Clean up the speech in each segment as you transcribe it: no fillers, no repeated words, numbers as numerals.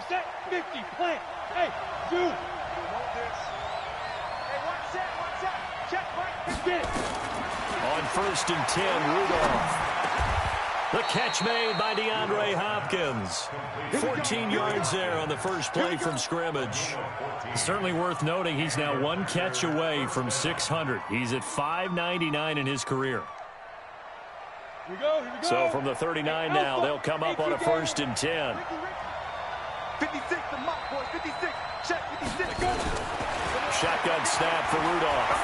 set, 50, plant. Hey, dude. Hey, one set. Check, right. Get it. On 1st and 10, Rudolph. The catch made by DeAndre Hopkins. 14 yards there on the first play from scrimmage. Certainly worth noting he's now one catch away from 600. He's at 599 in his career. Here we go. So from the 39 now, they'll come up on a 1st and 10. 56, the mock boy, 56. Check, 56. Shotgun snap for Rudolph.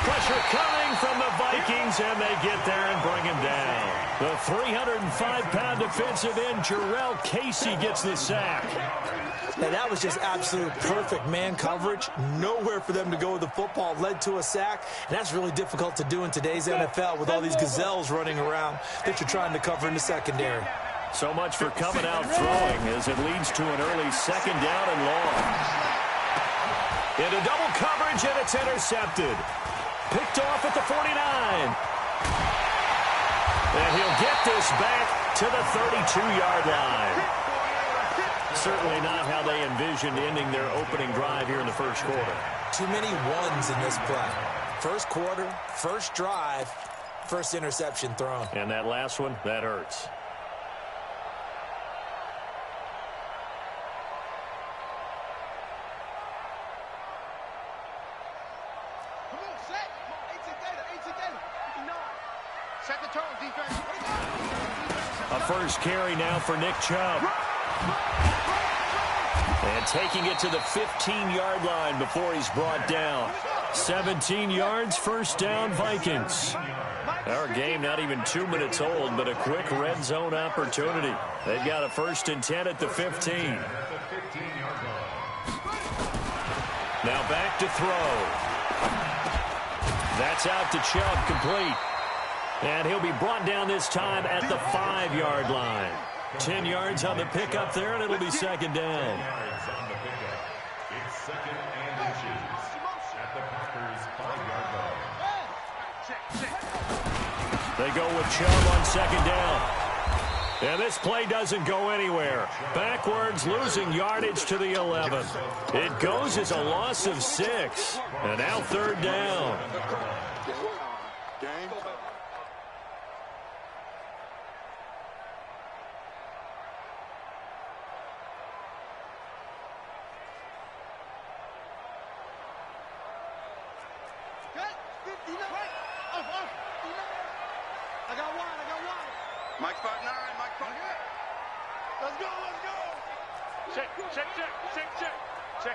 Pressure coming from the Vikings, and they get there and bring him down. The 305-pound defensive end, Jarrell Casey, gets the sack. Now, that was just absolute perfect man coverage. Nowhere for them to go with the football. Led to a sack, and that's really difficult to do in today's NFL with all these gazelles running around that you're trying to cover in the secondary. So much for coming out throwing as it leads to an early 2nd down and long. Into double coverage, and it's intercepted. Picked off at the 49. And he'll get this back to the 32-yard line. Certainly not how they envisioned ending their opening drive here in the first quarter. Too many ones in this play. First quarter, first drive, first interception thrown. And that last one, that hurts. Set the tone, defense. A first carry now for Nick Chubb. And taking it to the 15-yard line before he's brought down. 17 yards, first down, Vikings. Our game not even 2 minutes old, but a quick red zone opportunity. They've got a 1st and 10 at the 15. Now back to throw. That's out to Chubb, complete. And he'll be brought down this time at the 5-yard line. 10 yards on the pickup there, and it'll be 2nd down. It's 2nd and inches at the Packers' 5-yard line. They go with Chubb on 2nd down. And this play doesn't go anywhere. Backwards, losing yardage to the 11. It goes as a loss of 6. And now 3rd down. Mike 5'9", Mike 5'9". Let's go. Check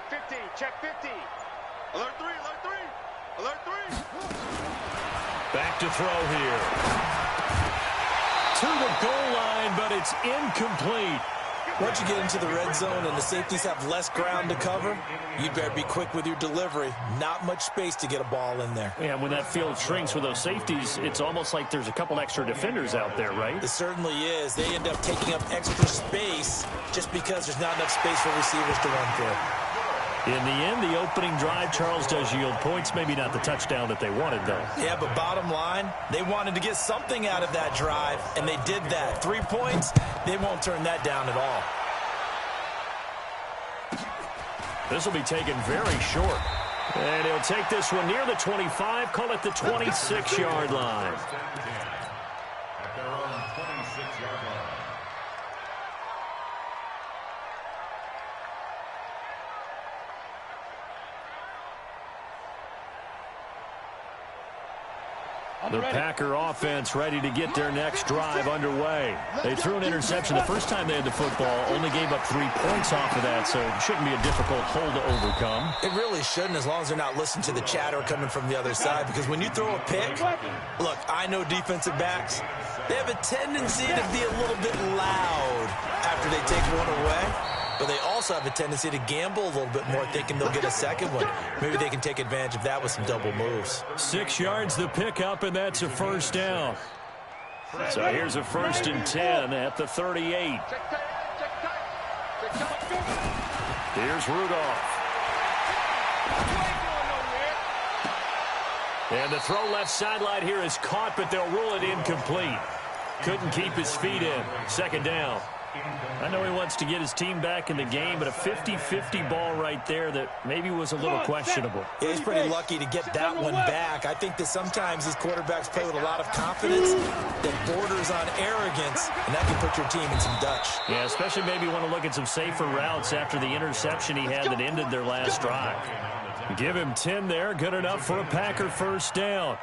50, check 50. Alert 3. Back to throw here. To the goal line, but it's incomplete. Once you get into the red zone and the safeties have less ground to cover, you'd better be quick with your delivery. Not much space to get a ball in there. Yeah, when that field shrinks with those safeties, it's almost like there's a couple extra defenders out there, right? It certainly is. They end up taking up extra space just because there's not enough space for receivers to run through. In the end, the opening drive, Charles, does yield points. Maybe not the touchdown that they wanted, though. Yeah, but bottom line, they wanted to get something out of that drive, and they did that. 3 points, they won't turn that down at all. This will be taken very short. And he'll take this one near the 25, call it the 26-yard line. At their own 26-yard line. The Packer offense ready to get their next drive underway. They threw an interception the first time they had the football, only gave up 3 points off of that, so it shouldn't be a difficult hole to overcome. It really shouldn't, as long as they're not listening to the chatter coming from the other side, because when you throw a pick, look, I know defensive backs, they have a tendency to be a little bit loud after they take one away. But they also have a tendency to gamble a little bit more, thinking they'll get a second one. Maybe they can take advantage of that with some double moves. 6 yards the pickup, and that's a first down. So here's a 1st and 10 at the 38. Here's Rudolph. And the throw left sideline here is caught, but they'll rule it incomplete. Couldn't keep his feet in. 2nd down. I know he wants to get his team back in the game, but a 50-50 ball right there that maybe was a little questionable. Yeah, he's pretty lucky to get that one back. I think that sometimes these quarterbacks play with a lot of confidence that borders on arrogance, and that can put your team in some Dutch. Yeah, especially maybe want to look at some safer routes after the interception he had that ended their last drive. Give him 10 there. Good enough for a Packer first down.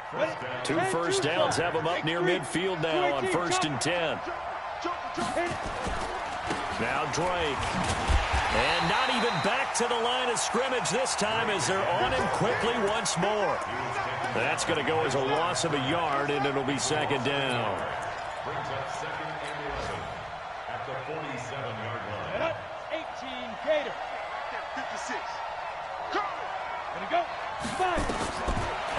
2 first downs have him up near midfield now on 1st and 10. Now Drake. And not even back to the line of scrimmage this time as they're on him quickly once more. That's going to go as a loss of a yard, and it'll be 2nd down. Brings up 2nd and 11 at the 47-yard line. 18 Gator. 56. Gonna go. 5.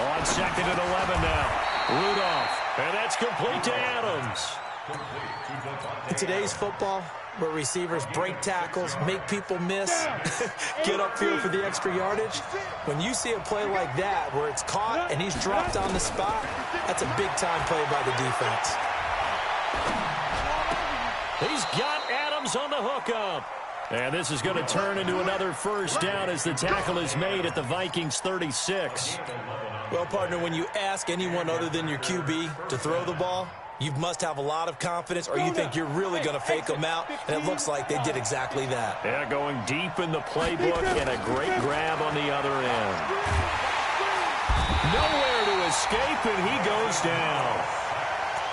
On 2nd and 11 now. Rudolph. And that's complete to Adams. In today's football, where receivers break tackles, make people miss, get upfield for the extra yardage, when you see a play like that where it's caught and he's dropped on the spot, that's a big-time play by the defense. He's got Adams on the hookup. And this is going to turn into another first down as the tackle is made at the Vikings 36. Well, partner, when you ask anyone other than your QB to throw the ball, you must have a lot of confidence, or you think you're really going to fake them out, and it looks like they did exactly that. Yeah, going deep in the playbook and a great grab on the other end. Nowhere to escape, and he goes down.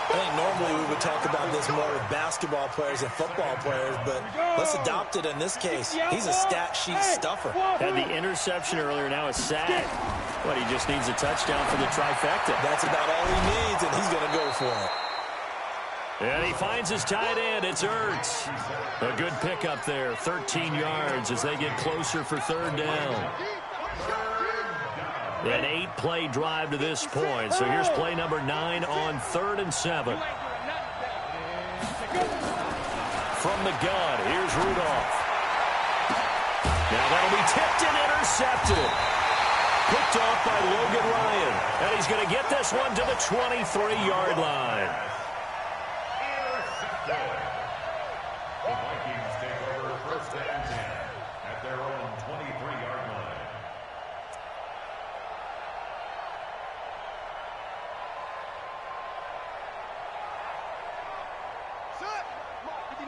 I think normally we would talk about this more with basketball players and football players, but let's adopt it in this case. He's a stat sheet stuffer. Had the interception earlier, now a sack. But he just needs a touchdown for the trifecta. That's about all he needs, and he's going to go for it. And he finds his tight end. It's Ertz. A good pickup there. 13 yards as they get closer for 3rd down. An 8-play drive to this point. So here's play number 9 on 3rd and 7. From the gun, here's Rudolph. Now that'll be tipped and intercepted. Picked off by Logan Ryan. And he's going to get this one to the 23-yard line. The Vikings take over 1st and 10 at their own 23-yard line.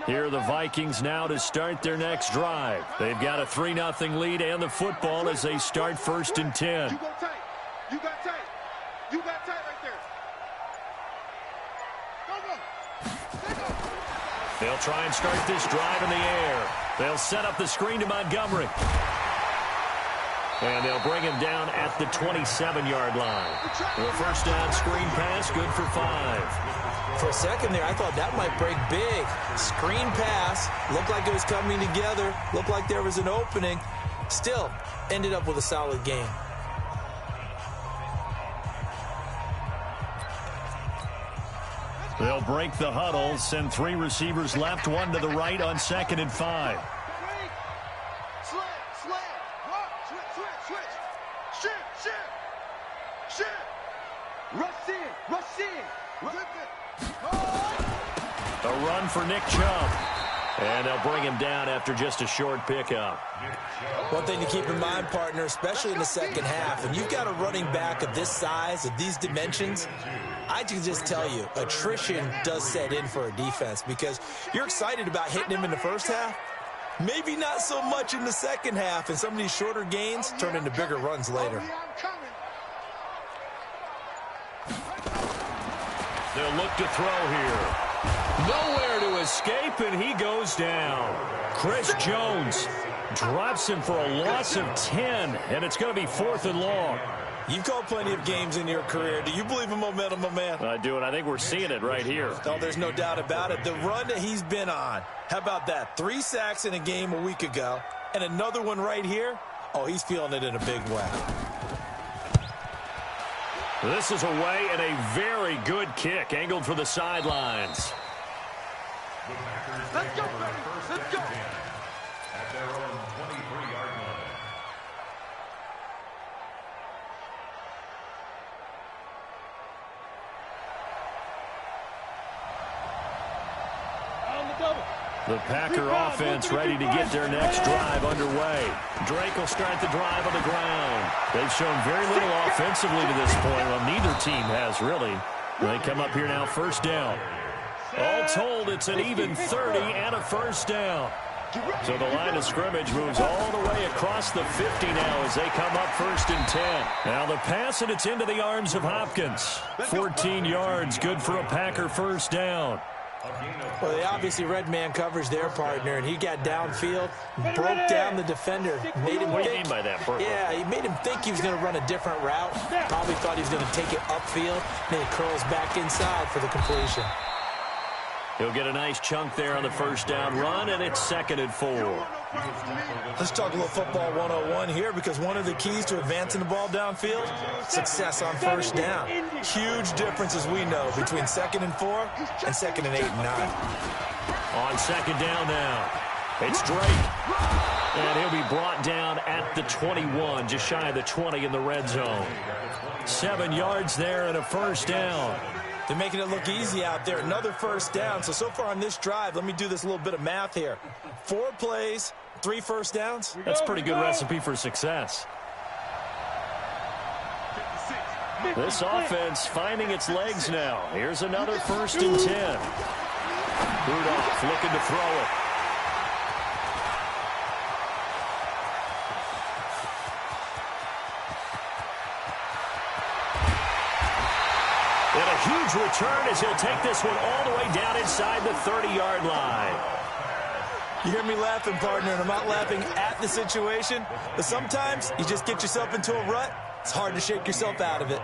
Here are the Vikings now to start their next drive. They've got a 3-0 lead and the football as they start 1st and 10. You go tight. You got tight. You got tight right there. Go. They'll try and start this drive in the air. They'll set up the screen to Montgomery. And they'll bring him down at the 27-yard line. The first down screen pass, good for 5. For a second there, I thought that might break big. Screen pass, looked like it was coming together, looked like there was an opening. Still, ended up with a solid game. They'll break the huddle, send 3 receivers left, 1 to the right on 2nd and 5. A run for Nick Chubb. And they'll bring him down after just a short pickup. One thing to keep in mind, partner, especially in the second half, when you've got a running back of this size, of these dimensions, I can just tell you, attrition does set in for a defense because you're excited about hitting him in the first half. Maybe not so much in the second half, and some of these shorter gains turn into bigger runs later. They'll look to throw here. Nowhere to escape, and he goes down. Chris Jones drops him for a loss of 10, and it's going to be 4th and long. You've called plenty of games in your career. Do you believe in momentum, my man? I do, and I think we're seeing it right here. Oh, there's no doubt about it. The run that he's been on, how about that? 3 sacks in a game a week ago, and another one right here. Oh, he's feeling it in a big way. This is away and a very good kick, angled for the sidelines. Let's go, baby. Let's go. At their own 23-yard line. On the double. The Packer offense ready to get their next drive underway. Drake will start the drive on the ground. They've shown very little offensively to this point. Well, neither team has really. They come up here now, first down. All told, it's an even 30 and a first down. So the line of scrimmage moves all the way across the 50 now as they come up 1st and 10. Now the pass, and it's into the arms of Hopkins. 14 yards, good for a Packer first down. Well, they obviously red man coverage their partner, and he got downfield, broke down the defender, made him What do you think. mean by that, Burke? Yeah, he made him think he was going to run a different route. Probably thought he was going to take it upfield, then he curls back inside for the completion. He'll get a nice chunk there on the first down run, and it's 2nd and 4. Let's talk a little football 101 here, because one of the keys to advancing the ball downfield, success on first down. Huge difference, as we know, between 2nd and 4 and 2nd and 8 and 9. On 2nd down now, it's Drake. And he'll be brought down at the 21, just shy of the 20 in the red zone. 7 yards there and a first down. They're making it look easy out there. Another first down. So far on this drive, let me do this little bit of math here. 4 plays, 3 first downs. That's a pretty good recipe for success. This offense finding its legs now. Here's another 1st and 10. Rudolph looking to throw it. And a huge return as he'll take this one all the way down inside the 30-yard line. You hear me laughing, partner, and I'm not laughing at the situation, but sometimes you just get yourself into a rut. It's hard to shake yourself out of it.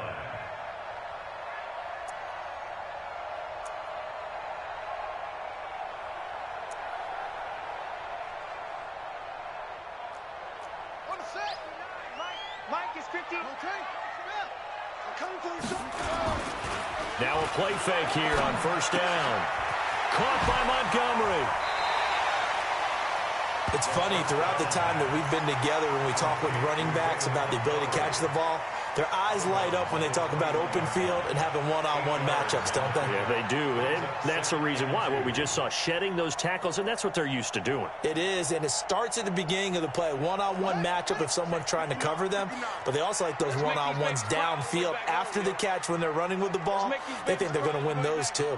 Mike is 15. Okay. Now a play fake here on first down. Caught by Montgomery. It's funny, throughout the time that we've been together, when we talk with running backs about the ability to catch the ball, their eyes light up when they talk about open field and having one-on-one matchups, don't they? Yeah, they do. And that's the reason why. What we just saw, shedding those tackles, and that's what they're used to doing. It is, and it starts at the beginning of the play. One-on-one matchup if someone's trying to cover them, but they also like those one-on-ones downfield after the catch when they're running with the ball. They think they're going to win those too.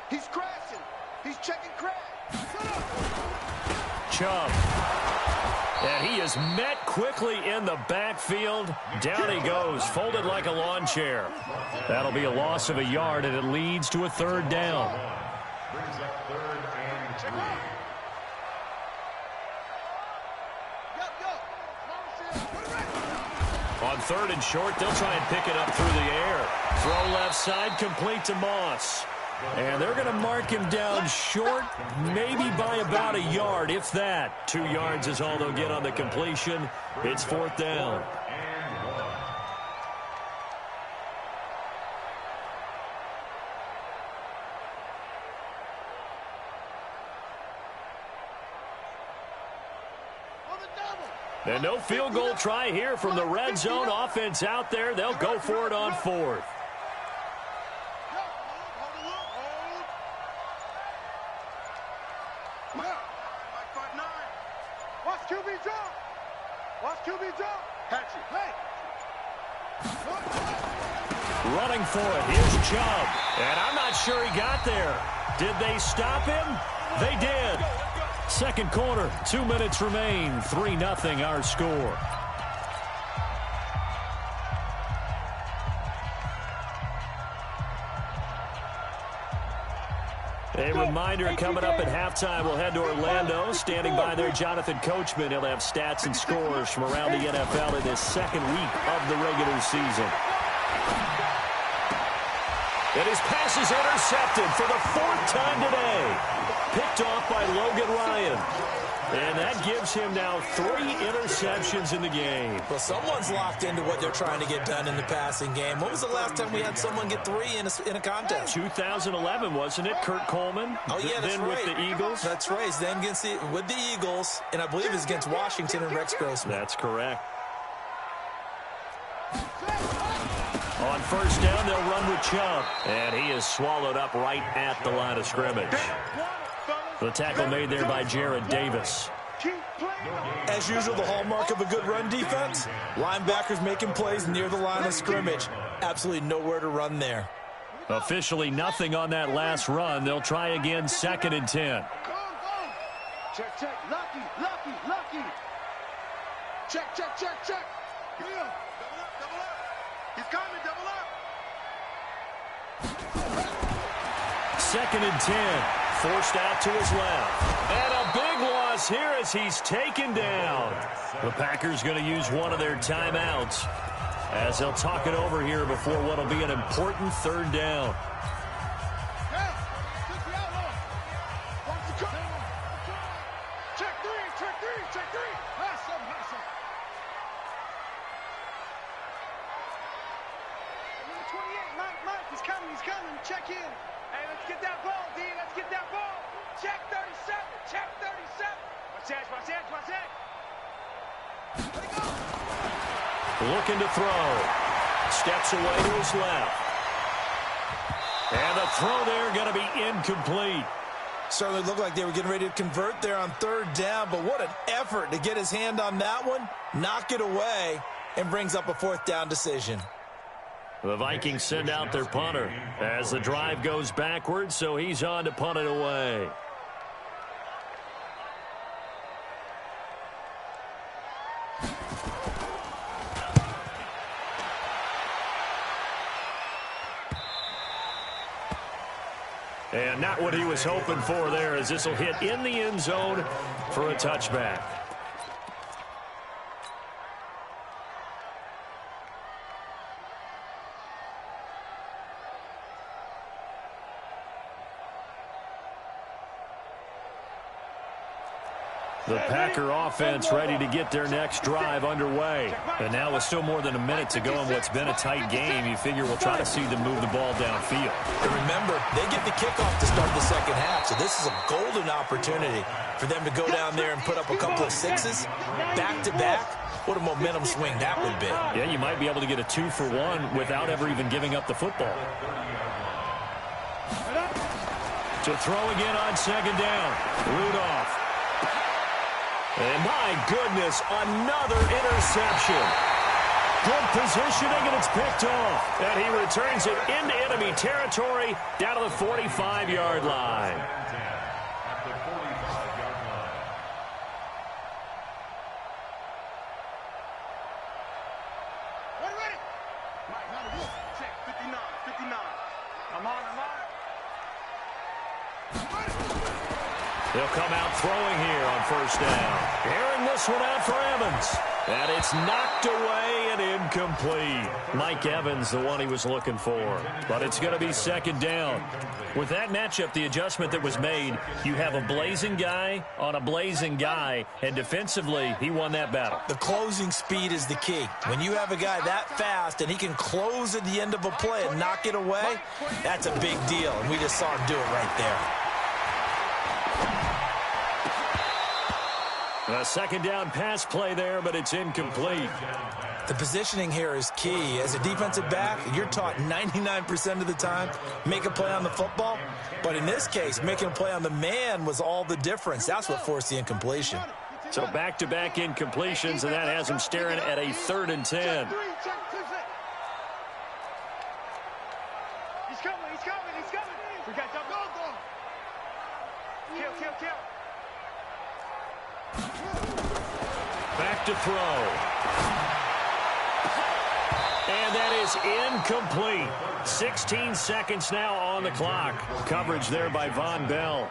He's crashing. He's checking crash. Chubb. And he is met quickly in the backfield. Down he goes, folded like a lawn chair. That'll be a loss of a yard, and it leads to a 3rd down. Brings up 3rd and 3. On 3rd and short, they'll try and pick it up through the air. Throw left side, complete to Moss. And they're going to mark him down short, maybe by about a yard, if that. 2 yards is all they'll get on the completion. It's 4th down. And no field goal try here from the red zone offense out there. They'll go for it on 4th. Watch QB jump. Watch QB jump. Catch it. Hey. Running for it. Here's Chubb. And I'm not sure he got there. Did they stop him? They did. 2nd quarter, 2 minutes remain. 3-0 our score. A reminder coming up at halftime, we'll head to Orlando. Standing by there, Jonathan Coachman. He'll have stats and scores from around the NFL in this 2nd week of the regular season. And his pass is intercepted for the 4th time today. Picked off by Logan Ryan. And that gives him now 3 interceptions in the game. Well, someone's locked into what they're trying to get done in the passing game. When was the last time we had someone get 3 in a contest? 2011, wasn't it? Kurt Coleman. Oh, yeah, that's then right. with the Eagles. That's right. Then with the Eagles, and I believe it's against Washington and Rex Grossman. That's correct. On first down, they'll run with Chubb. And he is swallowed up right at the line of scrimmage. The tackle made there by Jared Davis. As usual, the hallmark of a good run defense, linebackers making plays near the line of scrimmage. Absolutely nowhere to run there. Officially nothing on that last run. They'll try again, 2nd and 10. Check, check. Lucky, lucky, lucky. Check, check, check, check. Double up, double up. He's coming, double up. 2nd and 10. Forced out to his left. And a big loss here as he's taken down. The Packers going to use one of their timeouts as they'll talk it over here before what will be an important 3rd down. Check three, check three, check three. Pass him, pass him. Number 28, Mike, he's coming, check in. Hey, let's get that ball, D, let's get that ball. Check 37, check 37. Watch that, watch that, watch that. Let it go. Looking to throw. Steps away to his left. And the throw there going to be incomplete. Certainly looked like they were getting ready to convert there on 3rd down, but what an effort to get his hand on that one, knock it away, and brings up a 4th down decision. The Vikings send out their punter as the drive goes backwards, so he's on to punt it away. And not what he was hoping for there, as this will hit in the end zone for a touchback. The Packer offense ready to get their next drive underway. And now with still more than a minute to go in what's been a tight game, you figure we'll try to see them move the ball downfield. And remember, they get the kickoff to start the 2nd half, so this is a golden opportunity for them to go down there and put up a couple of 6s back-to-back. What a momentum swing that would be. Yeah, you might be able to get a 2-for-1 without ever even giving up the football. To throw again on 2nd down. Rudolph. And my goodness, another interception. Good positioning, and it's picked off. And he returns it into enemy territory down to the 45-yard line. At the 45-yard line. Ready? Mike, check 59, 59. I'm on. They'll come out throwing here on 1st down. Airing this one out for Evans. And it's knocked away and incomplete. Mike Evans, the one he was looking for. But it's going to be 2nd down. With that matchup, the adjustment that was made, you have a blazing guy on a blazing guy, and defensively, he won that battle. The closing speed is the key. When you have a guy that fast and he can close at the end of a play and knock it away, that's a big deal, and we just saw him do it right there. A 2nd down pass play there, but it's incomplete. The positioning here is key. As a defensive back, you're taught 99% of the time, make a play on the football. But in this case, making a play on the man was all the difference. That's what forced the incompletion. So back-to-back incompletions, and that has him staring at a 3rd and 10. He's coming. We got double. Kill. Back to throw. And that is incomplete. 16 seconds now on the clock. Coverage there by Von Bell.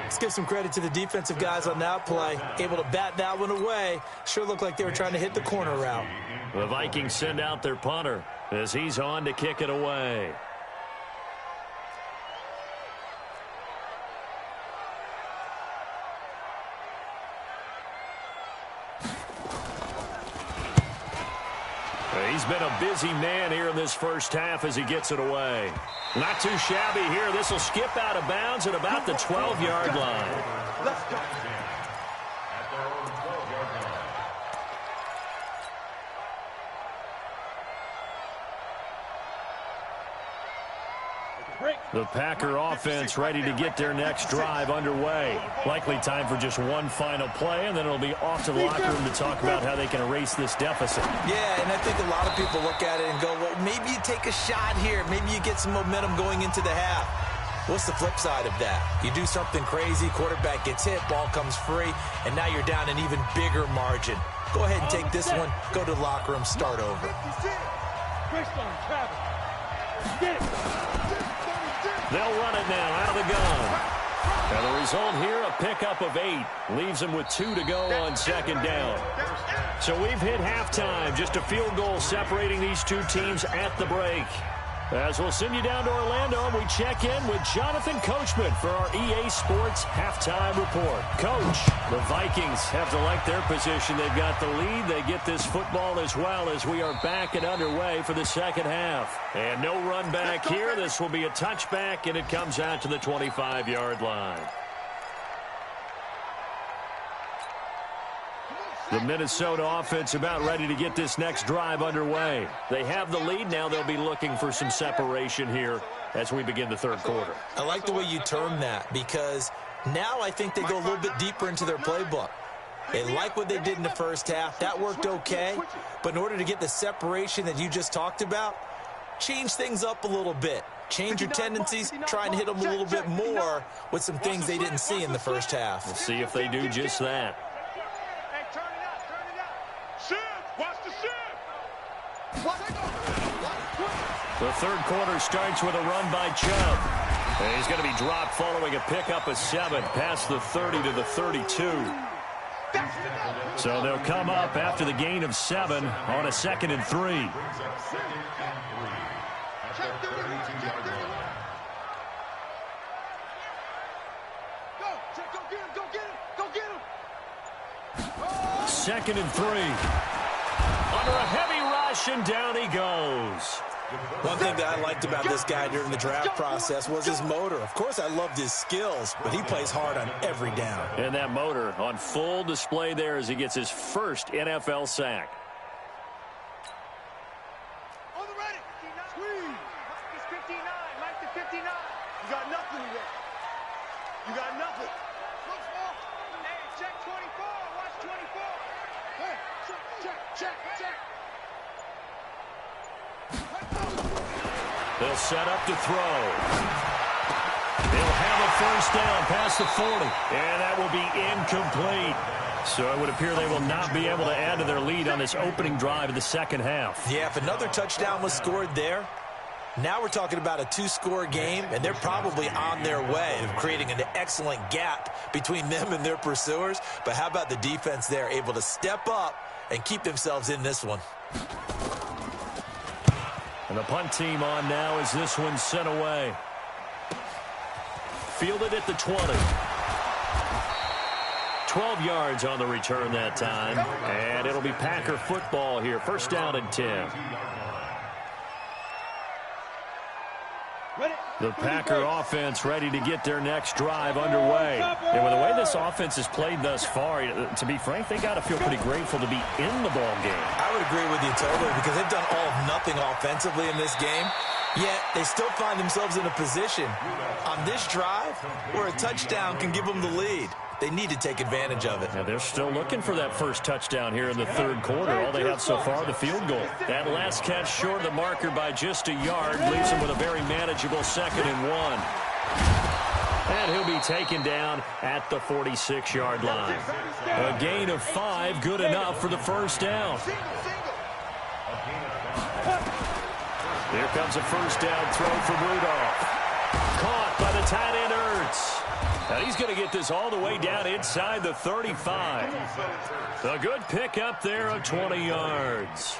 Let's give some credit to the defensive guys on that play. Able to bat that one away. Sure looked like they were trying to hit the corner route. The Vikings send out their punter as he's on to kick it away. He's been a busy man here in this 1st half as he gets it away. Not too shabby here. This will skip out of bounds at about the 12-yard line. Let's go. At their own 12-yard line. break. The Packer offense ready to get their next drive underway. Likely time for just one final play, and then it'll be off to the locker room to talk about how they can erase this deficit. Yeah, and I think a lot of people look at it and go, well, maybe you take a shot here. Maybe you get some momentum going into the half. What's the flip side of that? You do something crazy, quarterback gets hit, ball comes free, and now you're down an even bigger margin. Go ahead and take this one, go to the locker room, start over. They'll run it now out of the gun. And the result here, a pickup of 8. Leaves them with 2 to go on second down. So we've hit halftime. Just a field goal separating these two teams at the break. As we'll send you down to Orlando, we check in with Jonathan Coachman for our EA Sports Halftime Report. Coach, the Vikings have to like their position. They've got the lead. They get this football as well as we are back and underway for the second half. And no run back here. This will be a touchback, and it comes out to the 25-yard line. The Minnesota offense about ready to get this next drive underway. They have the lead. Now they'll be looking for some separation here as we begin the third quarter. I like the way you term that because now I think they go a little bit deeper into their playbook. They like what they did in the first half. That worked okay. But in order to get the separation that you just talked about, change things up a little bit. Change your tendencies, try and hit them a little bit more with some things they didn't see in the first half. We'll see if they do just that. The third quarter starts with a run by Chubb. And he's going to be dropped following a pickup of 7 past the 30 to the 32. So they'll come up after the gain of 7 on a 2nd and 3. Second and 3. Under a heavy rush, and down he goes. One thing that I liked about this guy during the draft process was his motor. Of course, I loved his skills, but he plays hard on every down. And that motor on full display there as he gets his first NFL sack. On the ready. Squeeze. Mike is 59. Mike to 59. You got nothing today. You got nothing. Hey, check 24. Watch 24. Hey, check. They'll set up to throw. They'll have a first down past the 40. And that will be incomplete. So it would appear they will not be able to add to their lead on this opening drive of the second half. Yeah, if another touchdown was scored there, now we're talking about a 2-score game, and they're probably on their way of creating an excellent gap between them and their pursuers. But how about the defense there, able to step up and keep themselves in this one? And the punt team on now as this one's sent away. Fielded at the 20. 12 yards on the return that time. And it'll be Packer football here. First down and 10. The Packer offense ready to get their next drive underway. And with the way this offense has played thus far, to be frank, they got to feel pretty grateful to be in the ball game. I would agree with you totally because they've done all of nothing offensively in this game, yet they still find themselves in a position on this drive where a touchdown can give them the lead. They need to take advantage of it. Yeah, they're still looking for that first touchdown here in the third quarter. All they have so far, the field goal. That last catch short of the marker by just a yard leaves them with a very manageable 2nd and 1. And he'll be taken down at the 46-yard line. A gain of 5, good enough for the first down. Here comes a first down throw for Rudolph. Caught by the tight end Ertz. And he's going to get this all the way down inside the 35. A good pickup there of 20 yards.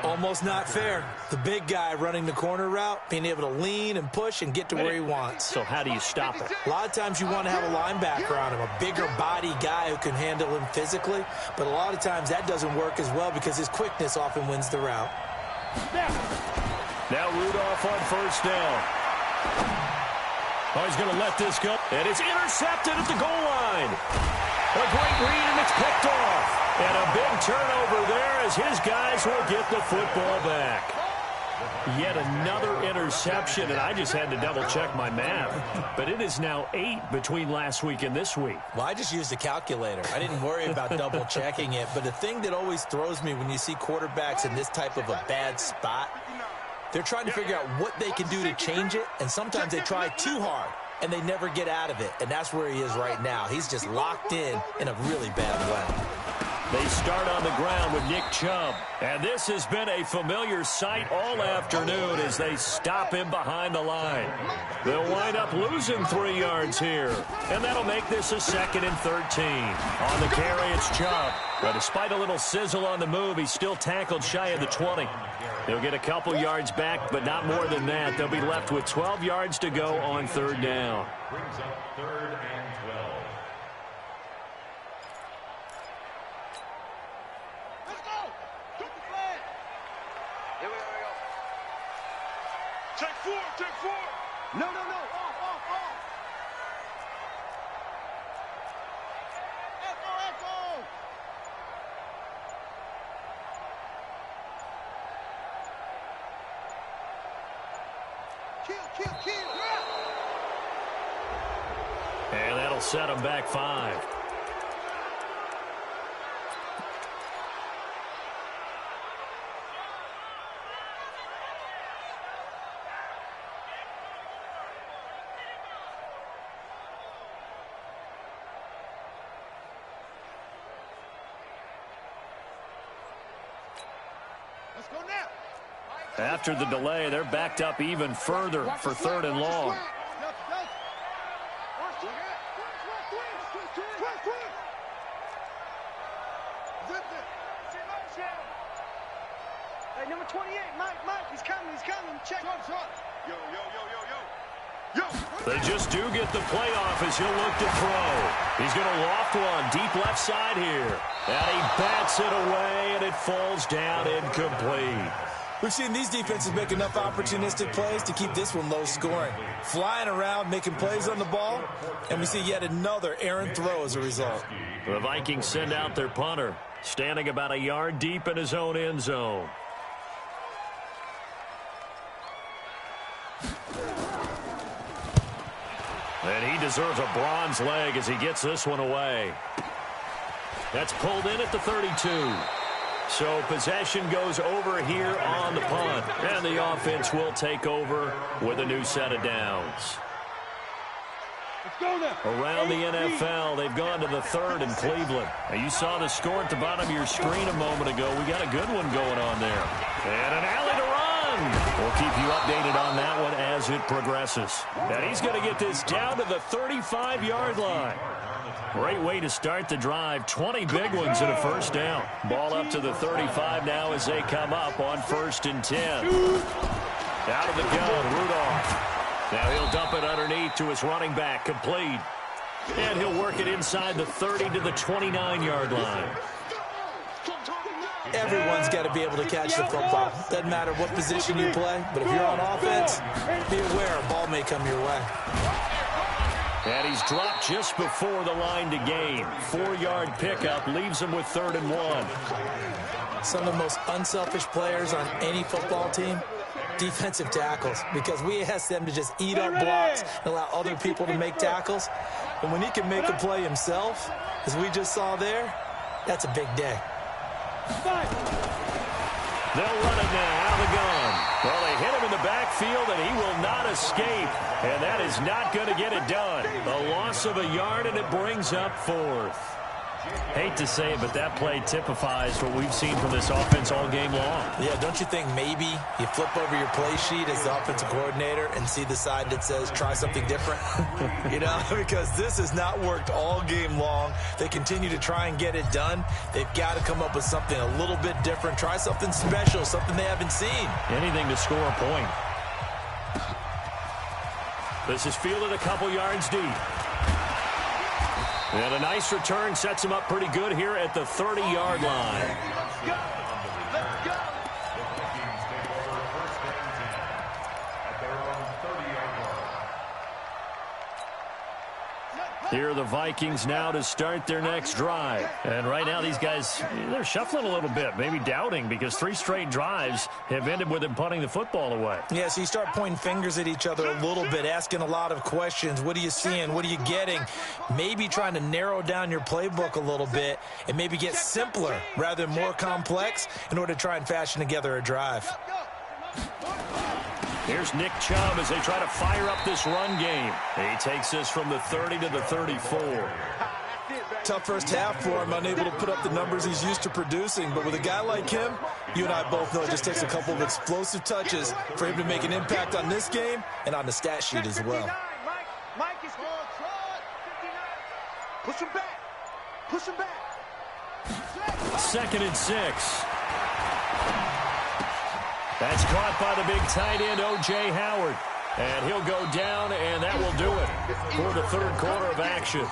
Almost not fair. The big guy running the corner route, being able to lean and push and get to where he wants. So how do you stop it? A lot of times you want to have a linebacker on him, a bigger body guy who can handle him physically. But a lot of times that doesn't work as well because his quickness often wins the route. Now Rudolph on first down. Oh, he's going to let this go. And it's intercepted at the goal line. A great read, and it's picked off. And a big turnover there as his guys will get the football back. Yet another interception, and I just had to double-check my math. But it is now 8 between last week and this week. Well, I just used a calculator. I didn't worry about double-checking it. But the thing that always throws me when you see quarterbacks in this type of a bad spot, they're trying to figure out what they can do to change it, and sometimes they try too hard, and they never get out of it. And that's where he is right now. He's just locked in a really bad way. They start on the ground with Nick Chubb. And this has been a familiar sight all afternoon as they stop him behind the line. They'll wind up losing 3 yards here. And that'll make this a 2nd and 13. On the carry, it's Chubb. But despite a little sizzle on the move, he's still tackled shy of the 20. They'll get a couple yards back, but not more than that. They'll be left with 12 yards to go on 3rd down. Brings up 3rd and 12. Take 4, take 4. No, off. Echo. Kill. And that'll set him back 5. Let's go now. After the delay, they're backed up even further for 3rd and long. Hey, number 28, Mike, he's coming. Check. Yo. They just do get the play off as he'll look to throw. He's going to loft one deep left side here. And he bats it away, and it falls down incomplete. We've seen these defenses make enough opportunistic plays to keep this one low scoring. Flying around, making plays on the ball, and we see yet another errant throw as a result. The Vikings send out their punter, standing about a yard deep in his own end zone. And he deserves a bronze leg as he gets this one away. That's pulled in at the 32. So possession goes over here on the punt. And the offense will take over with a new set of downs. Around the NFL, they've gone to the 3rd in Cleveland. Now, you saw the score at the bottom of your screen a moment ago. We got a good one going on there. And an alley to run. We'll keep you updated on that one as it progresses. And he's going to get this down to the 35-yard line. Great way to start the drive. 20 big ones in a 1st down. Ball up to the 35 now as they come up on 1st and 10. Out of the gun, Rudolph. Now he'll dump it underneath to his running back, complete. And he'll work it inside the 30 to the 29-yard line. Everyone's got to be able to catch the football. Doesn't matter what position you play, but if you're on offense, be aware a ball may come your way. And he's dropped just before the line to gain. 4-yard pickup leaves him with 3rd and 1. Some of the most unselfish players on any football team, defensive tackles, because we ask them to just eat up blocks and allow other people to make tackles. And when he can make a play himself, as we just saw there, that's a big day. They'll run it now out of the gun. Well, they hit him in the backfield, and he will not escape. And that is not going to get it done. A loss of a yard, and it brings up 4th. Hate to say it, but that play typifies what we've seen from this offense all game long. Yeah, don't you think maybe you flip over your play sheet as the offensive coordinator and see the side that says try something different? You know, because this has not worked all game long. They continue to try and get it done. They've got to come up with something a little bit different. Try something special, something they haven't seen. Anything to score a point. This is fielded a couple yards deep. And a nice return sets him up pretty good here at the 30-yard line. Let's go. The Vikings take over 1st and 10 at their own 30-yard line. Here are the Vikings now to start their next drive. And right now these guys, they're shuffling a little bit, maybe doubting, because 3 straight drives have ended with them punting the football away. Yeah, so you start pointing fingers at each other a little bit, asking a lot of questions. What are you seeing? What are you getting? Maybe trying to narrow down your playbook a little bit and maybe get simpler rather than more complex in order to try and fashion together a drive. Here's Nick Chubb as they try to fire up this run game. He takes this from the 30 to the 34. Tough first half for him, unable to put up the numbers he's used to producing. But with a guy like him, you and I both know it just takes a couple of explosive touches for him to make an impact on this game and on the stat sheet as well. Mike is good. 59. Push him back. Push him back. 2nd and 6. That's caught by the big tight end, O.J. Howard. And he'll go down, and that will do it for the 3rd quarter of action.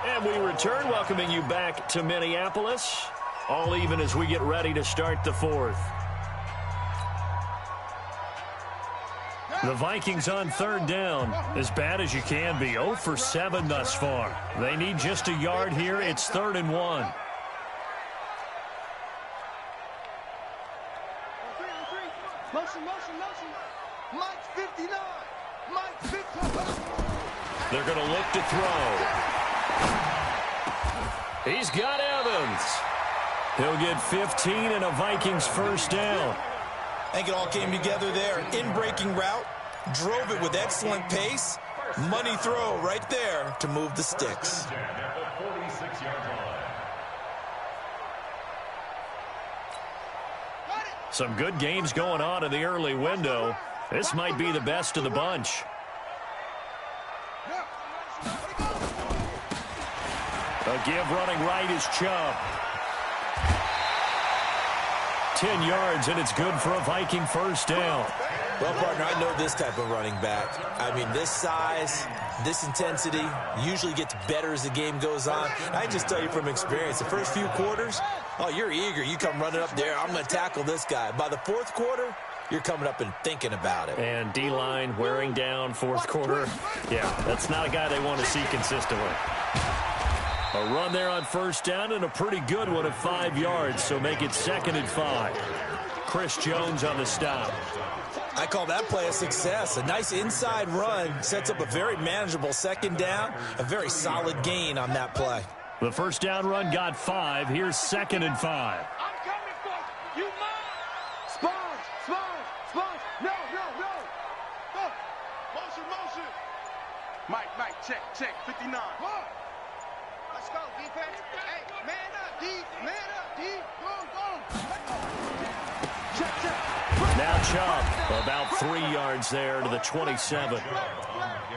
And we return, welcoming you back to Minneapolis. All even as we get ready to start the 4th. The Vikings on 3rd down, as bad as you can be, 0 for 7 thus far. They need just a yard here. It's 3rd and 1. Motion. Mike's 59. Mike's 59. They're going to look to throw. He's got Evans. He'll get 15 and a Vikings 1st down. I think it all came together there. In-breaking route, drove it with excellent pace. Money throw right there to move the sticks. Some good games going on in the early window. This might be the best of the bunch. A give running right is Chubb. 10 yards, and it's good for a Viking 1st down. Well, partner, I know this type of running back. I mean, this size, this intensity usually gets better as the game goes on. I can just tell you from experience, the first few quarters, oh, you're eager. You come running up there, I'm going to tackle this guy. By the 4th quarter, you're coming up and thinking about it. And D-line wearing down 4th quarter. Yeah, that's not a guy they want to see consistently. A run there on 1st down and a pretty good one at 5 yards, so make it 2nd and 5. Chris Jones on the stop. I call that play a success. A nice inside run sets up a very manageable 2nd down, a very solid gain on that play. The 1st down run got 5. Here's 2nd and 5. I'm coming for you. Sponge. No. Go. Motion. Mike, check. 59. Let's go, defense. Hey, man up, D. Go. Check. Now Chubb, about 3 yards there to the 27.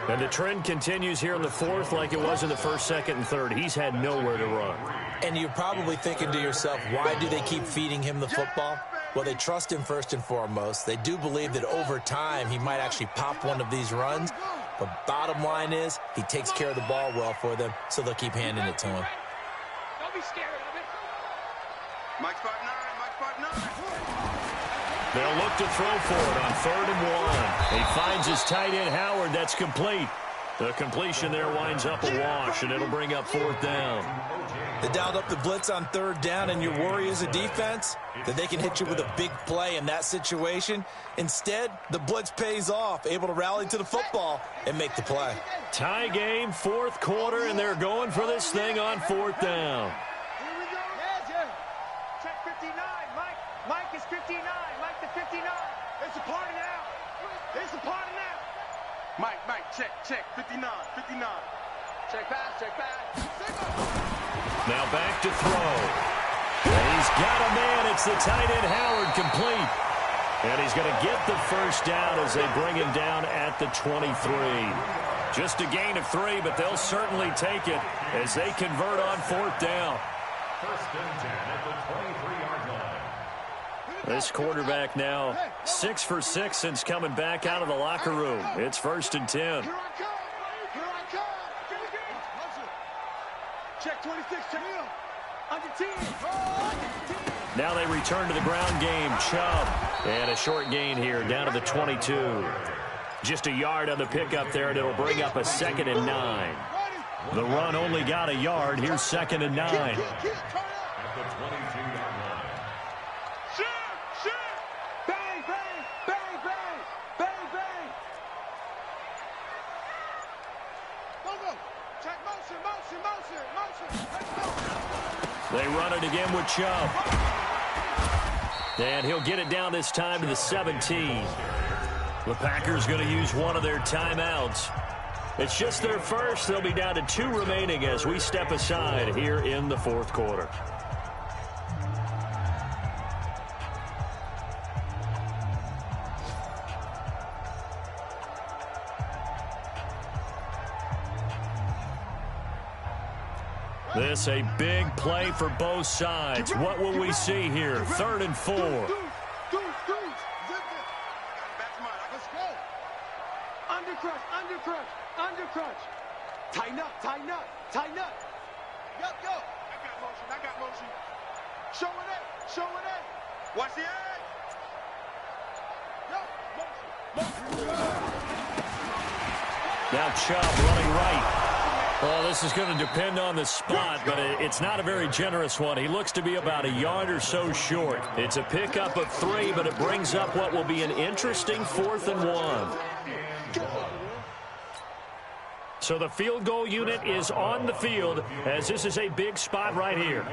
And the trend continues here in the 4th like it was in the 1st, 2nd, and 3rd. He's had nowhere to run. And you're probably thinking to yourself, why do they keep feeding him the football? Well, they trust him first and foremost. They do believe that over time he might actually pop one of these runs. But bottom line is he takes care of the ball well for them, so they'll keep handing it to him. Don't be scared of it. Mike's 5'9". They'll look to throw for it on 3rd and 1. He finds his tight end, Howard. That's complete. The completion there winds up a wash, and it'll bring up 4th down. They dialed up the blitz on 3rd down, and your worry as a defense that they can hit you with a big play in that situation. Instead, the blitz pays off, able to rally to the football and make the play. Tie game, 4th quarter, and they're going for this thing on 4th down. Here we go. Check 59. Mike is 59. Mike the 59. It's a party now. Mike, check. 59. Check pass. Now back to throw. And he's got a man. It's the tight end, Howard, complete. And he's going to get the 1st down as they bring him down at the 23. Just a gain of 3, but they'll certainly take it as they convert on 4th down. 1st and 10 at the 23-yard line. This quarterback now 6 for 6 since coming back out of the locker room. It's 1st and 10. Here I come. Check 26. Check me up. Under 10. Now they return to the ground game. Chubb. And a short gain here down to the 22. Just a yard on the pickup there, and it'll bring up a 2nd and 9. The run only got a yard. Here's 2nd and 9. At the 22-yard line. Shoot! Bang, bang, bang, bang, bang, bang. Go. Check motion. Let's go. They run it again with Chubb. And he'll get it down this time to the 17. The Packers going to use one of their timeouts. It's just their first. They'll be down to 2 remaining as we step aside here in the 4th quarter. This a big play for both sides. What will we see here? 3rd and 4. That's mine. Let's go. Undercrush. Tighten up. Yo. I got motion. Show it in. Watch the edge. Yo, motion. Now Chubb running right. Well, this is going to depend on the spot, but it's not a very generous one. He looks to be about a yard or so short. It's a pickup of 3, but it brings up what will be an interesting 4th and 1. So the field goal unit is on the field as this is a big spot right here.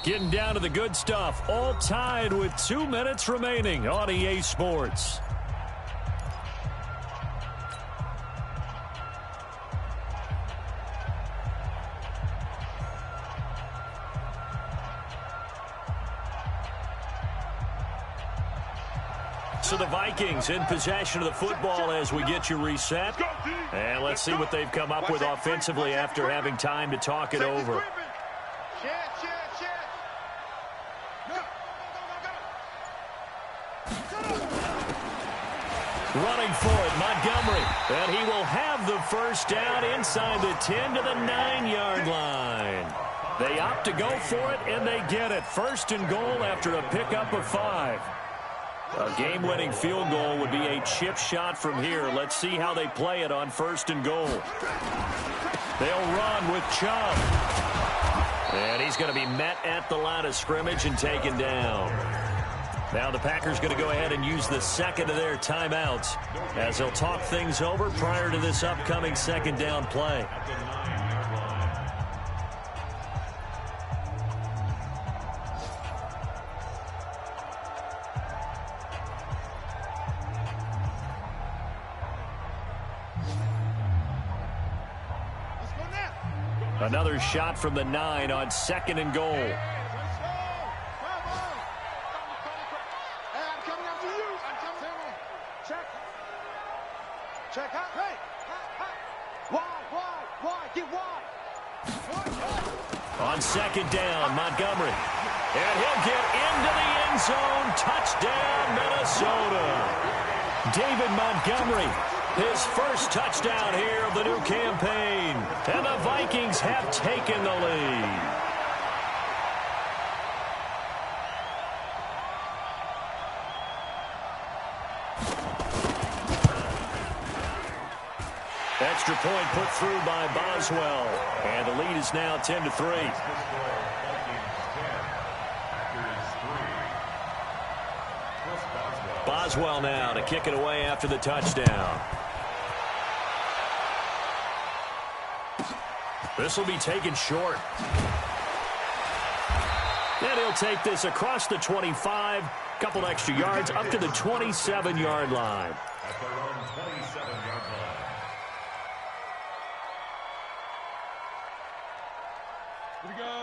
Getting down to the good stuff, all tied with 2 minutes remaining on EA Sports. So the Vikings in possession of the football as we get you reset. And let's see what they've come up with offensively after having time to talk it over. Running for it, Montgomery. And he will have the first down inside the 10 to the 9-yard line. They opt to go for it, and they get it. 1st and goal after a pickup of 5. A game-winning field goal would be a chip shot from here. Let's see how they play it on 1st and goal. They'll run with Chubb. And he's going to be met at the line of scrimmage and taken down. Now the Packers going to go ahead and use the 2nd of their timeouts as they'll talk things over prior to this upcoming 2nd down play. Another shot from the 9 on 2nd and goal. Check out. Hey. Wide. Get wide. On 2nd down, Montgomery. And he'll get into the end zone. Touchdown, Minnesota. David Montgomery, his first touchdown here of the new campaign. And the Vikings have taken the lead. Extra point put through by Boswell. And the lead is now 10-3. Boswell now to kick it away after the touchdown. This will be taken short. And he'll take this across the 25. Couple extra yards up to the 27-yard line. At their own 27-yard line.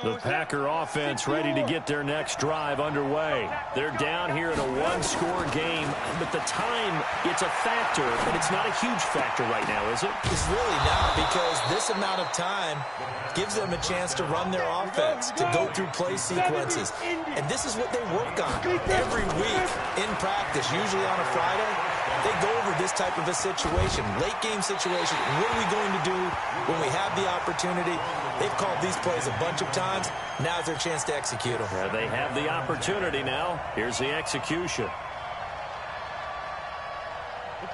The Packer offense ready to get their next drive underway. They're down here in a one-score game, but the time, it's a factor, but it's not a huge factor right now, is it? It's really not, because this amount of time gives them a chance to run their offense, to go through play sequences. And this is what they work on every week in practice, usually on a Friday. they go over this type of a situation, late game situation. What are we going to do when we have the opportunity? They've called these plays a bunch of times. Now's their chance to execute them. They have the opportunity now. Here's the execution.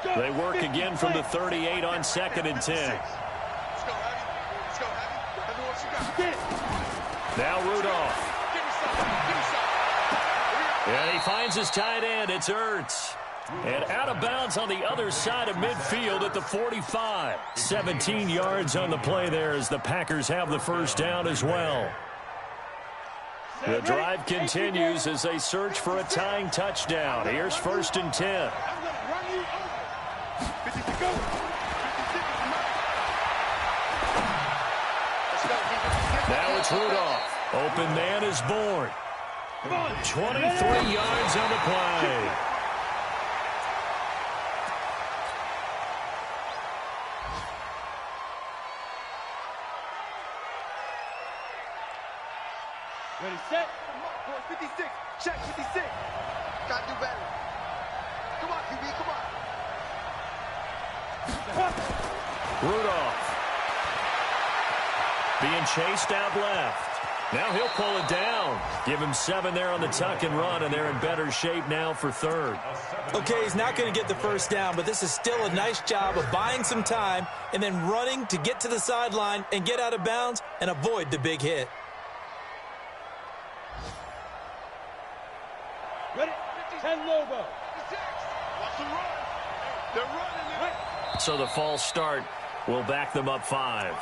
They work again from the 38 on 2nd and 10. Let's go, Abby. Let's go, Abby. Let me what you got. Now Rudolph. Give me some. And he finds his tight end. It's Ertz. And out of bounds on the other side of midfield at the 45. 17 yards on the play there as the Packers have the first down as well. The drive continues as they search for a tying touchdown. Here's 1st and 10. Now it's Rudolph. Open man is born. 23 yards on the play. Ready, set. Come on, 56. Check 56. Gotta do better. Come on, QB, come on. Rudolph. Being chased out left. Now he'll pull it down. Give him 7 there on the tuck and run, and they're in better shape now for 3rd. Okay, he's not going to get the first down, but this is still a nice job of buying some time and then running to get to the sideline and get out of bounds and avoid the big hit. Ready, 10 Lobo. 56. Watch them run. They're running it. So the false start will back them up 5.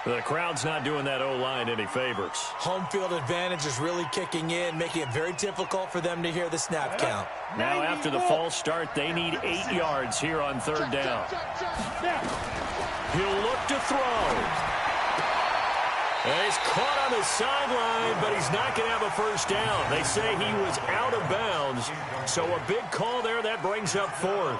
The crowd's not doing that O-line any favors. Home field advantage is really kicking in, making it very difficult for them to hear the snap count. Now after the false start, they need 8 yards here on 3rd down. He'll look to throw. And he's caught on the sideline, but he's not going to have a first down. They say he was out of bounds, so a big call there that brings up 4th.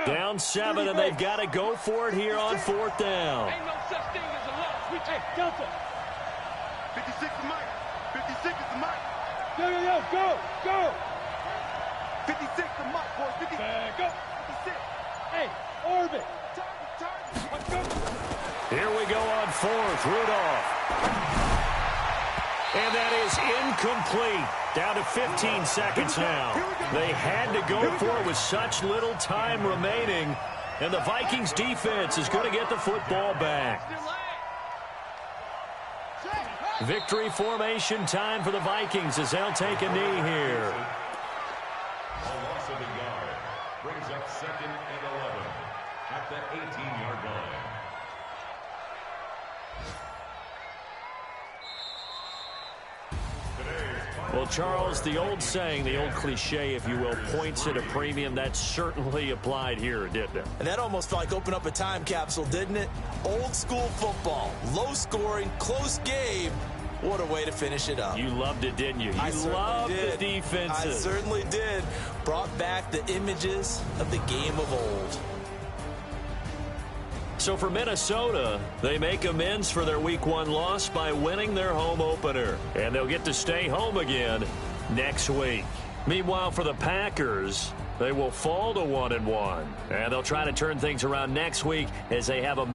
Down 7, and they've got to go for it here on 4th down. Ain't no such thing as a loss. Hey, Delta. 56 is Mike. 56 is Mike. Yo, go, go. 56 is Mike, boys. 56. Go. 56. Hey, orbit. Target. Let's go. Here we go on 4th, Rudolph. And that is incomplete. Down to 15 seconds now. They had to go for it with such little time remaining. And the Vikings defense is going to get the football back. Victory formation time for the Vikings as they'll take a knee here. A loss of a yard brings up 2nd and 11 at the 18-yard line. Well, Charles, the old saying, the old cliche, if you will, points at a premium, that certainly applied here, didn't it? And that almost felt like open up a time capsule, didn't it? Old school football, low scoring, close game. What a way to finish it up. You loved it, didn't you? You loved the defenses. I certainly did. Brought back the images of the game of old. So for Minnesota, they make amends for their Week 1 loss by winning their home opener. And they'll get to stay home again next week. Meanwhile, for the Packers, they will fall to 1-1. And they'll try to turn things around next week as they have a